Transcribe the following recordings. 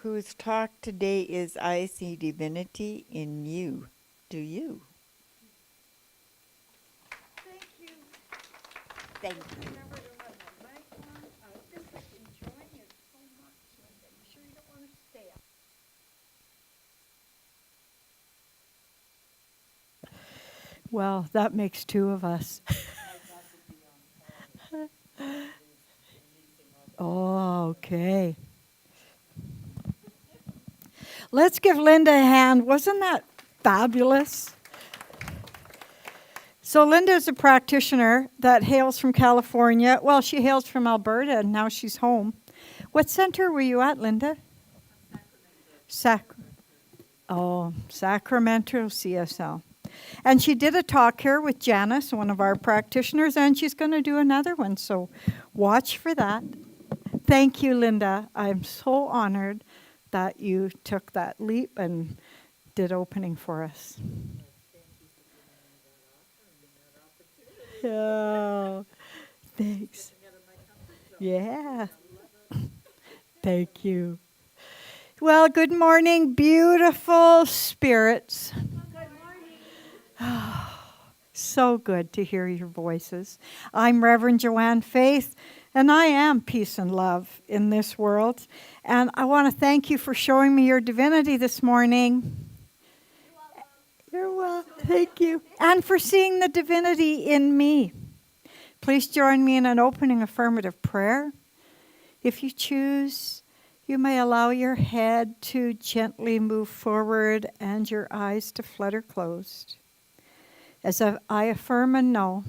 whose talk today is I See Divinity in You. Do you? Thank you. Thank you. Remember to have my mic on. I've been enjoying it so much, Linda. You sure you don't want to stay up? Well, that makes two of us. Oh, okay. Let's give Linda a hand. Wasn't that fabulous? So Linda is a practitioner that hails from California. Well, she hails from Alberta, and now she's home. What center were you at, Linda? Sacramento CSL. And she did a talk here with Janice, one of our practitioners, and she's going to do another one, so watch for that. Thank you, Linda. I'm so honored that you took that leap and did opening for us. Oh, thanks. Yeah. Thank you. Well, good morning, beautiful spirits. Good morning. So good to hear your voices. I'm Reverend Joanne Faith, and I am peace and love in this world. And I want to thank you for showing me your divinity this morning. You're welcome. Thank you. And for seeing the divinity in me. Please join me in an opening affirmative prayer. If you choose, you may allow your head to gently move forward and your eyes to flutter closed. As I affirm and know,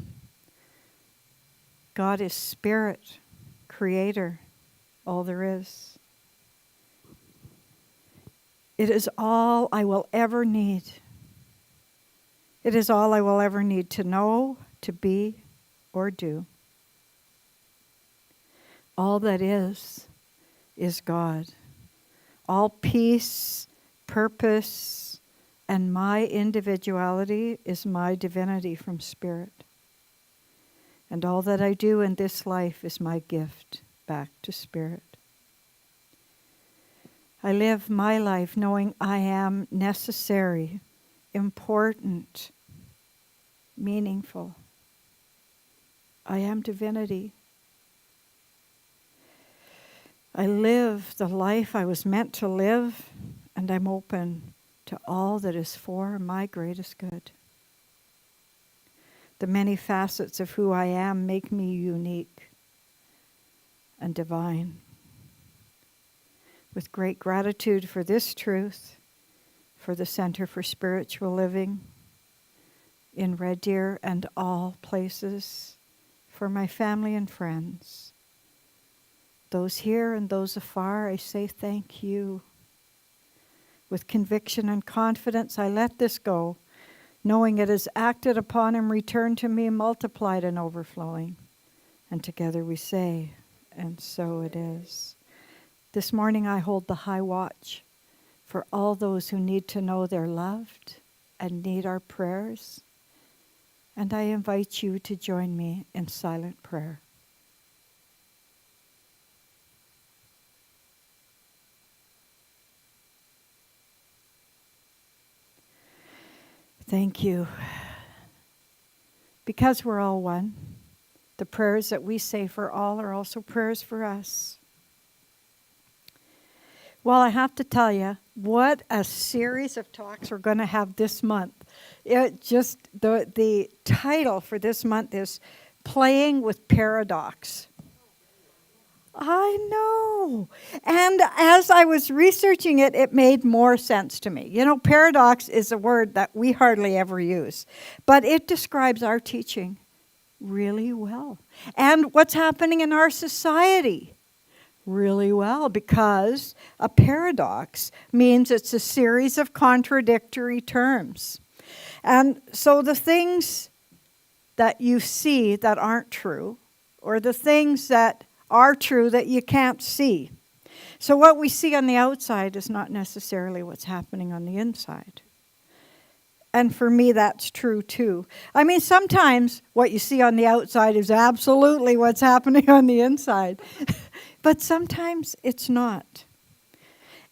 God is spirit, creator, all there is. It is all I will ever need. It is all I will ever need to know, to be, or do. All that is God. All peace, purpose, and my individuality is my divinity from Spirit. And all that I do in this life is my gift back to Spirit. I live my life knowing I am necessary, important, meaningful. I am divinity. I live the life I was meant to live, and I'm open to all that is for my greatest good. The many facets of who I am make me unique and divine. With great gratitude for this truth, for the Center for Spiritual Living in Red Deer and all places, for my family and friends, those here and those afar, I say thank you. With conviction and confidence, I let this go, knowing it is acted upon and returned to me, multiplied and overflowing. And together we say, and so it is. This morning I hold the high watch for all those who need to know they're loved and need our prayers. And I invite you to join me in silent prayer. Thank you. Because we're all one, the prayers that we say for all are also prayers for us. Well, I have to tell you, what a series of talks we're going to have this month. The title for this month is Playing with Paradox. I know. And as I was researching it, it made more sense to me. You know, paradox is a word that we hardly ever use, but it describes our teaching really well. And what's happening in our society really well, because a paradox means it's a series of contradictory terms. And so the things that you see that aren't true, or the things that are true that you can't see. So what we see on the outside is not necessarily what's happening on the inside. And for me, that's true too. I mean, sometimes what you see on the outside is absolutely what's happening on the inside. But sometimes it's not.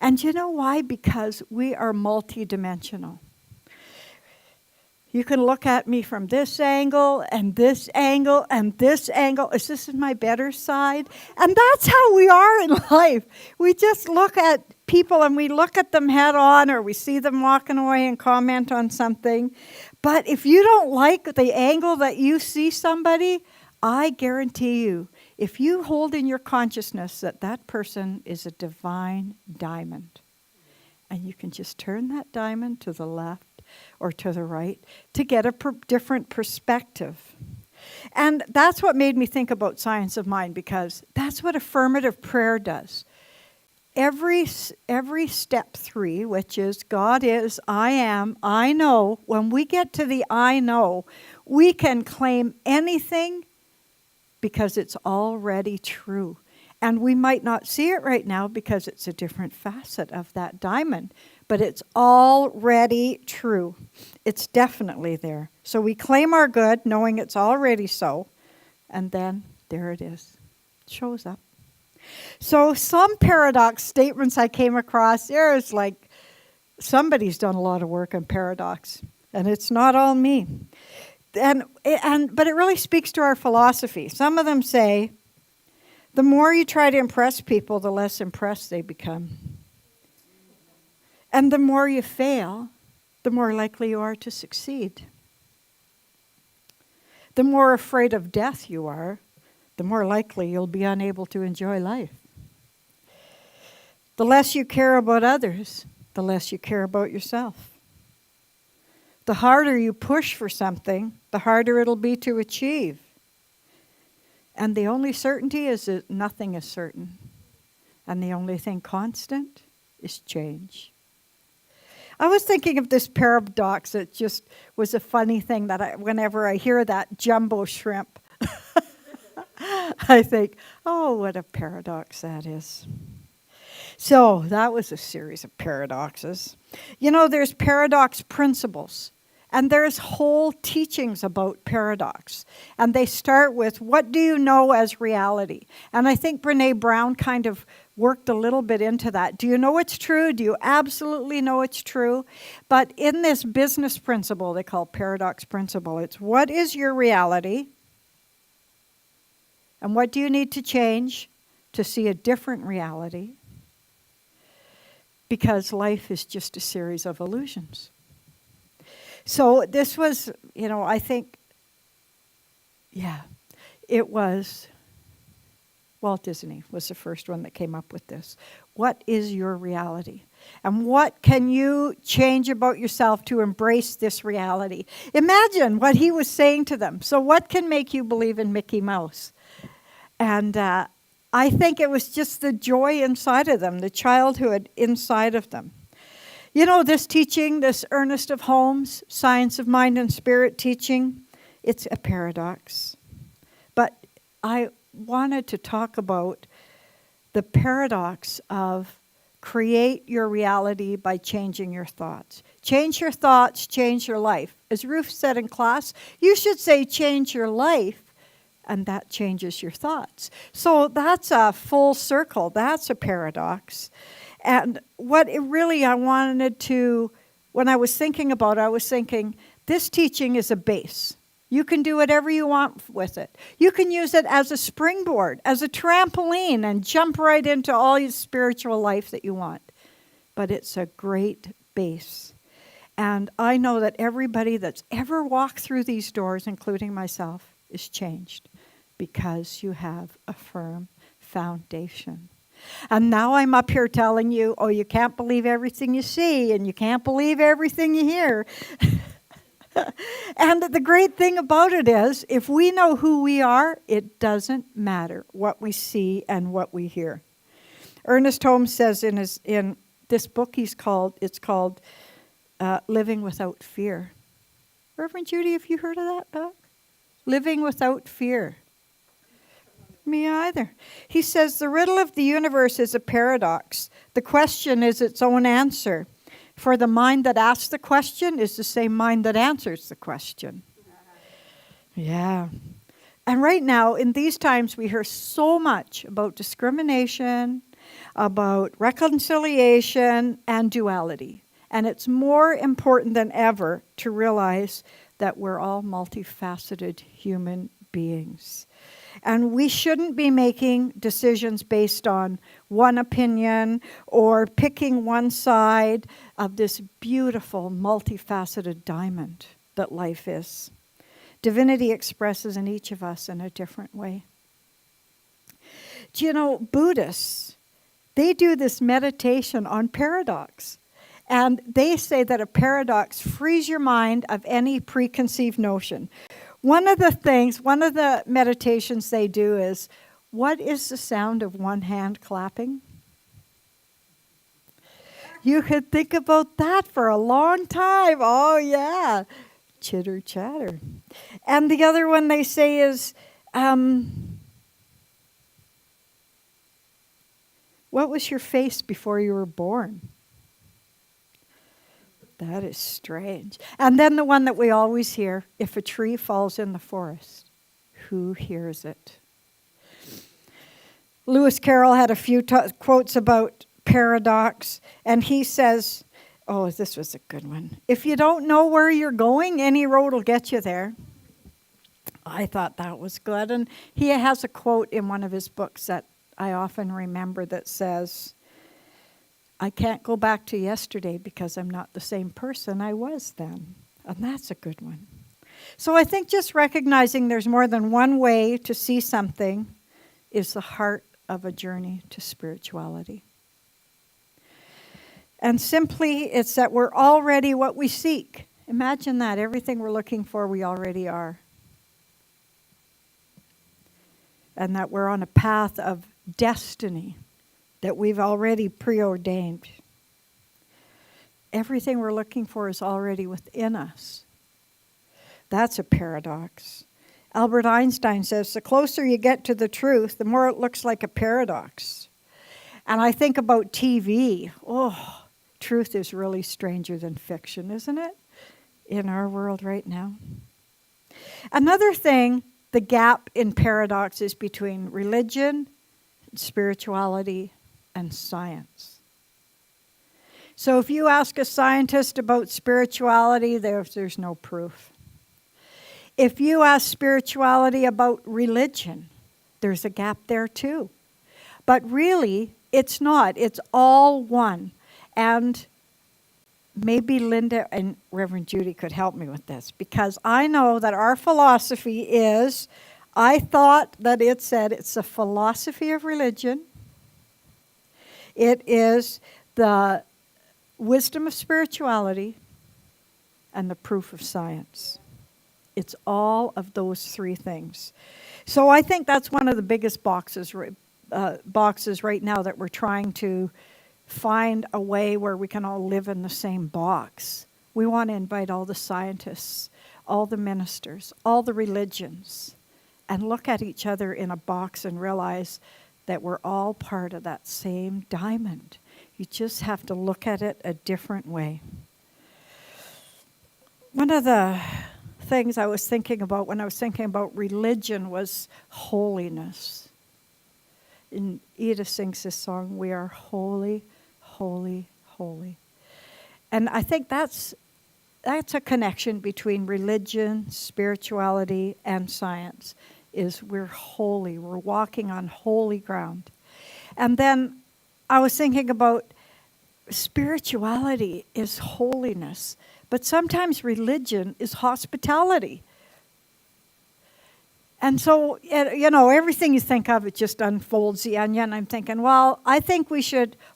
And you know why? Because we are multidimensional. You can look at me from this angle and this angle and this angle. Is this my better side? And that's how we are in life. We just look at people and we look at them head on, or we see them walking away and comment on something. But if you don't like the angle that you see somebody, I guarantee you, if you hold in your consciousness that that person is a divine diamond, and you can just turn that diamond to the left or to the right to get a different perspective. And that's what made me think about Science of Mind, because that's what affirmative prayer does. Every step 3, which is God is, I am, I know, when we get to the I know, we can claim anything because it's already true. And we might not see it right now because it's a different facet of that diamond, but it's already true. It's definitely there. So we claim our good, knowing it's already so, and then there it is. It shows up. So some paradox statements I came across, there's like, somebody's done a lot of work on paradox, and it's not all me. But it really speaks to our philosophy. Some of them say, the more you try to impress people, the less impressed they become. And the more you fail, the more likely you are to succeed. The more afraid of death you are, the more likely you'll be unable to enjoy life. The less you care about others, the less you care about yourself. The harder you push for something, the harder it'll be to achieve. And the only certainty is that nothing is certain. And the only thing constant is change. I was thinking of this paradox. It just was a funny thing that whenever I hear that jumbo shrimp, I think, oh, what a paradox that is. So that was a series of paradoxes. You know, there's paradox principles. And there's whole teachings about paradox. And they start with, what do you know as reality? And I think Brene Brown kind of worked a little bit into that. Do you know it's true? Do you absolutely know it's true? But in this business principle they call paradox principle, it's what is your reality? And what do you need to change to see a different reality? Because life is just a series of illusions. So this was, I think, it was Walt Disney was the first one that came up with this. What is your reality? And what can you change about yourself to embrace this reality? Imagine what he was saying to them. So what can make you believe in Mickey Mouse? And I think it was just the joy inside of them, the childhood inside of them. You know, this teaching, this Ernest of Holmes, Science of Mind and Spirit teaching, it's a paradox. But I wanted to talk about the paradox of create your reality by changing your thoughts. Change your thoughts, change your life. As Ruth said in class, you should say change your life, and that changes your thoughts. So that's a full circle. That's a paradox. And what it really I wanted to, when I was thinking about it, I was thinking, this teaching is a base. You can do whatever you want with it. You can use it as a springboard, as a trampoline, and jump right into all your spiritual life that you want. But it's a great base. And I know that everybody that's ever walked through these doors, including myself, is changed because you have a firm foundation. And now I'm up here telling you, oh, you can't believe everything you see, and you can't believe everything you hear. And the great thing about it is, if we know who we are, it doesn't matter what we see and what we hear. Ernest Holmes says in this book it's called Living Without Fear. Reverend Judy, have you heard of that book? Living Without Fear. Me either. He says, the riddle of the universe is a paradox. The question is its own answer. For the mind that asks the question is the same mind that answers the question. Yeah. And right now, in these times, we hear so much about discrimination, about reconciliation and duality. And it's more important than ever to realize that we're all multifaceted human beings. And we shouldn't be making decisions based on one opinion or picking one side of this beautiful, multifaceted diamond that life is. Divinity expresses in each of us in a different way. Do you know, Buddhists, they do this meditation on paradox. And they say that a paradox frees your mind of any preconceived notion. One of the meditations they do is, what is the sound of one hand clapping? You could think about that for a long time. Oh, yeah. Chitter chatter. And the other one they say is, what was your face before you were born? That is strange. And then the one that we always hear, if a tree falls in the forest, who hears it? Lewis Carroll had a few quotes about paradox, and he says, oh, this was a good one. If you don't know where you're going, any road will get you there. I thought that was good. And he has a quote in one of his books that I often remember that says, I can't go back to yesterday because I'm not the same person I was then. And that's a good one. So I think just recognizing there's more than one way to see something is the heart of a journey to spirituality. And simply, it's that we're already what we seek. Imagine that. Everything we're looking for, we already are. And that we're on a path of destiny that we've already preordained. Everything we're looking for is already within us. That's a paradox. Albert Einstein says, the closer you get to the truth, the more it looks like a paradox. And I think about TV. Oh, truth is really stranger than fiction, isn't it? In our world right now. Another thing, the gap in paradox is between religion, spirituality, and science. So if you ask a scientist about spirituality, there's no proof. If you ask spirituality about religion, there's a gap there too. But really, it's not. It's all one. And maybe Linda and Reverend Judy could help me with this, because I know that our philosophy is, I thought that it said it's a philosophy of religion. It is the wisdom of spirituality and the proof of science. It's all of those three things. So I think that's one of the biggest boxes right now that we're trying to find a way where we can all live in the same box. We want to invite all the scientists, all the ministers, all the religions, and look at each other in a box and realize that we're all part of that same diamond. You just have to look at it a different way. One of the things I was thinking about when I was thinking about religion was holiness. And Edith sings this song, we are holy, holy, holy. And I think that's a connection between religion, spirituality, and science, is we're holy. We're walking on holy ground. And then I was thinking about spirituality is holiness, but sometimes religion is hospitality. And so, everything you think of, it just unfolds the onion. I'm thinking, well, I think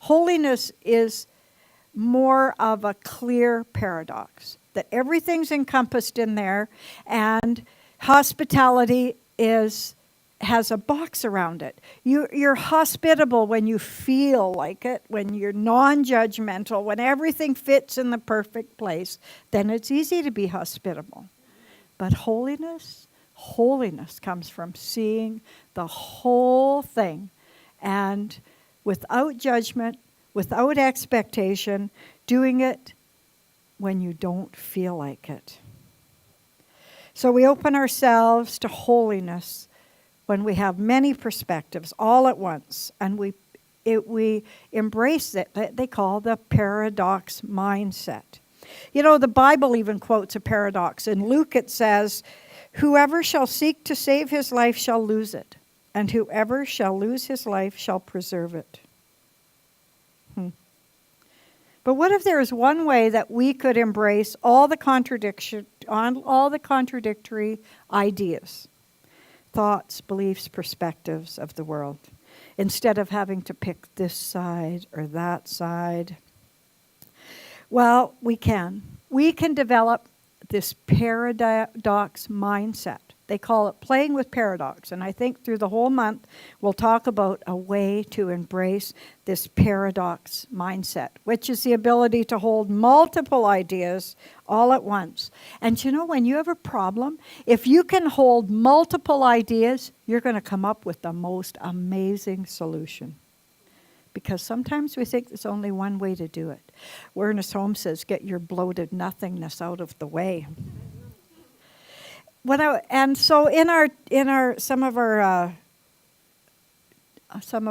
holiness is more of a clear paradox, that everything's encompassed in there, and hospitality has a box around it. You're hospitable when you feel like it, when you're non-judgmental, when everything fits in the perfect place, then it's easy to be hospitable. But holiness comes from seeing the whole thing, and without judgment, without expectation, doing it when you don't feel like it. So we open ourselves to holiness when we have many perspectives all at once, and we we embrace it. They call the paradox mindset. You know, the Bible even quotes a paradox. In Luke it says, "Whoever shall seek to save his life shall lose it, and whoever shall lose his life shall preserve it." But what if there is one way that we could embrace all the contradictory ideas, thoughts, beliefs, perspectives of the world, instead of having to pick this side or that side? Well, we can. We can develop this paradox mindset. They call it playing with paradox. And I think through the whole month, we'll talk about a way to embrace this paradox mindset, which is the ability to hold multiple ideas all at once. And you know, when you have a problem, if you can hold multiple ideas, you're going to come up with the most amazing solution. Because sometimes we think there's only one way to do it. Ernest Holmes says, "Get your bloated nothingness out of the way." So in our some of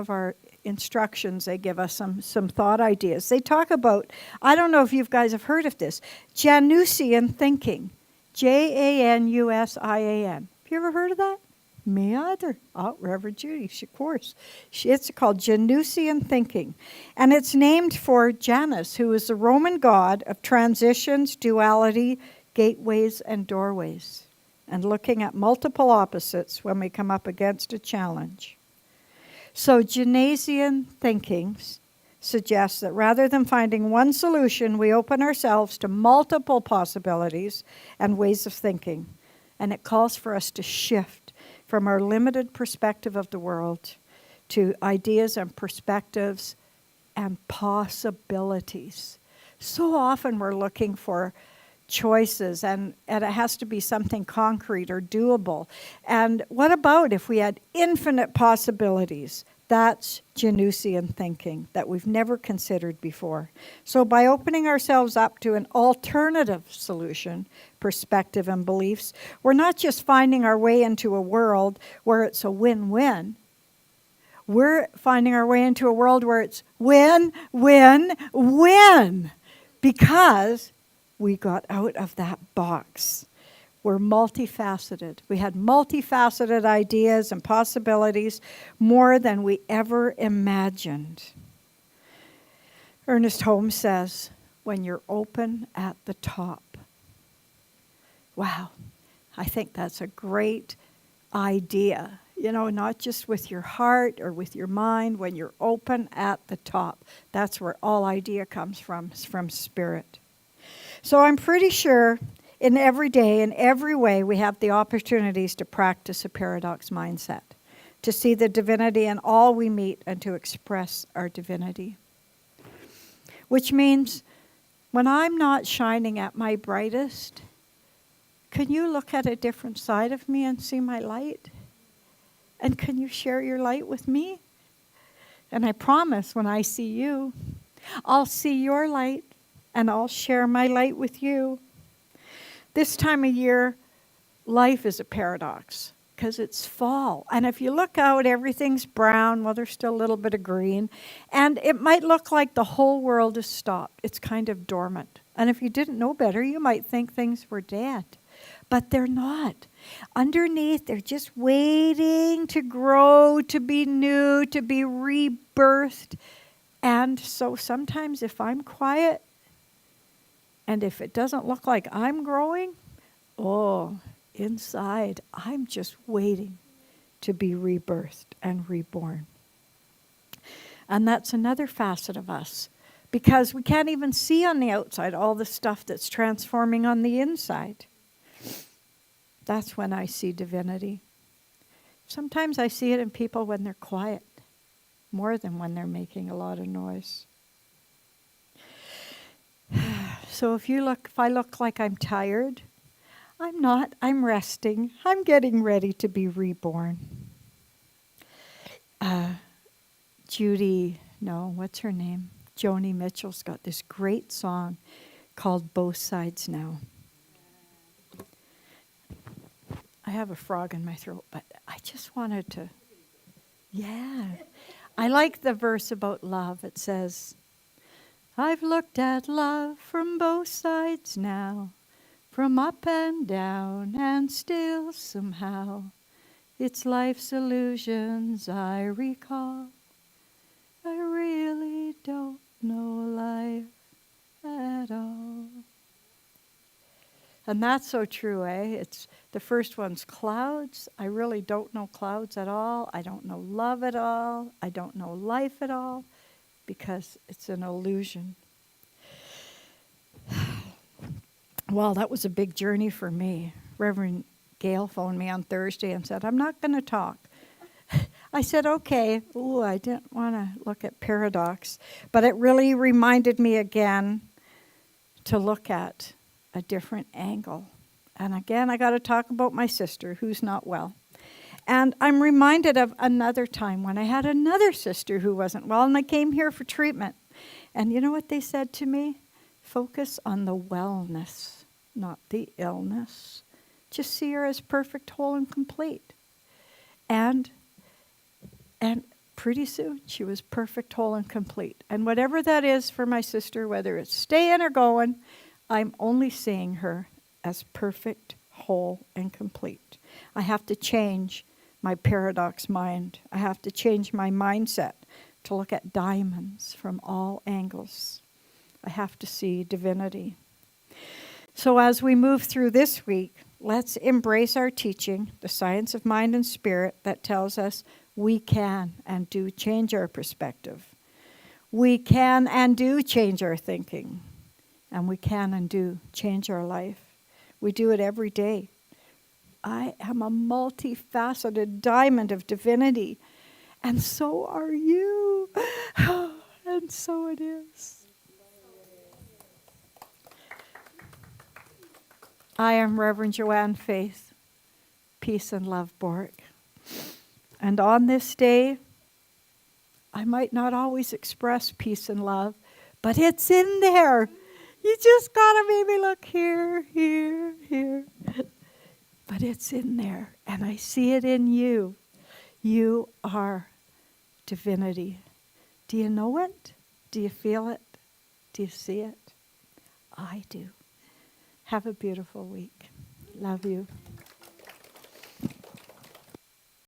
our instructions, they give us some thought ideas. They talk about, I don't know if you guys have heard of this, Janusian thinking, Janusian. Have you ever heard of that? Me either. Oh, Reverend Judy, of course. It's called Janusian thinking. And it's named for Janus, who is the Roman god of transitions, duality, gateways, and doorways, and looking at multiple opposites when we come up against a challenge. So Janusian thinking suggests that rather than finding one solution, we open ourselves to multiple possibilities and ways of thinking. And it calls for us to shift from our limited perspective of the world to ideas and perspectives and possibilities. So often we're looking for choices, and it has to be something concrete or doable. And what about if we had infinite possibilities? That's Janusian thinking that we've never considered before. So by opening ourselves up to an alternative solution, perspective, and beliefs, we're not just finding our way into a world where it's a win-win. We're finding our way into a world where it's win, win, win, because we got out of that box. We're multifaceted. We had multifaceted ideas and possibilities, more than we ever imagined. Ernest Holmes says, when you're open at the top. Wow, I think that's a great idea. You know, not just with your heart or with your mind, when you're open at the top. That's where all idea comes from, is from spirit. So I'm pretty sure in every day, in every way, we have the opportunities to practice a paradox mindset, to see the divinity in all we meet and to express our divinity. Which means when I'm not shining at my brightest, can you look at a different side of me and see my light? And can you share your light with me? And I promise when I see you, I'll see your light and I'll share my light with you. This time of year, life is a paradox because it's fall. And if you look out, everything's brown. Well, there's still a little bit of green. And it might look like the whole world is stopped. It's kind of dormant. And if you didn't know better, you might think things were dead. But they're not. Underneath, they're just waiting to grow, to be new, to be rebirthed. And so sometimes if I'm quiet, and if it doesn't look like I'm growing, inside, I'm just waiting to be rebirthed and reborn. And that's another facet of us, because we can't even see on the outside all the stuff that's transforming on the inside. That's when I see divinity. Sometimes I see it in people when they're quiet, more than when they're making a lot of noise. So if I look like I'm tired, I'm not. I'm resting. I'm getting ready to be reborn. What's her name? Joni Mitchell's got this great song called Both Sides Now. I have a frog in my throat, but I just wanted to, I like the verse about love. It says, I've looked at love from both sides now, from up and down, and still somehow it's life's illusions I recall. I really don't know life at all. And that's so true, eh? It's the first one's clouds. I really don't know clouds at all. I don't know love at all. I don't know life at all because it's an illusion. Well, that was a big journey for me. Reverend Gail phoned me on Thursday and said, I'm not going to talk. I said, okay. Ooh, I didn't want to look at paradox. But it really reminded me again to look at a different angle. And again, I got to talk about my sister who's not well. And I'm reminded of another time when I had another sister who wasn't well, and I came here for treatment. And you know what they said to me? Focus on the wellness, not the illness. Just see her as perfect, whole, and complete. And pretty soon, she was perfect, whole, and complete. And whatever that is for my sister, whether it's staying or going, I'm only seeing her as perfect, whole, and complete. I have to change my paradox mind. I have to change my mindset to look at diamonds from all angles. I have to see divinity. So as we move through this week, let's embrace our teaching, the science of mind and spirit, that tells us we can and do change our perspective. We can and do change our thinking. And we can and do change our life. We do it every day. I am a multifaceted diamond of divinity. And so are you. And so it is. I am Reverend Joanne Faith. Peace and love, Boruck. And on this day, I might not always express peace and love, but it's in there. You just gotta maybe look here, here, here. But it's in there, and I see it in you. You are divinity. Do you know it? Do you feel it? Do you see it? I do. Have a beautiful week. Love you.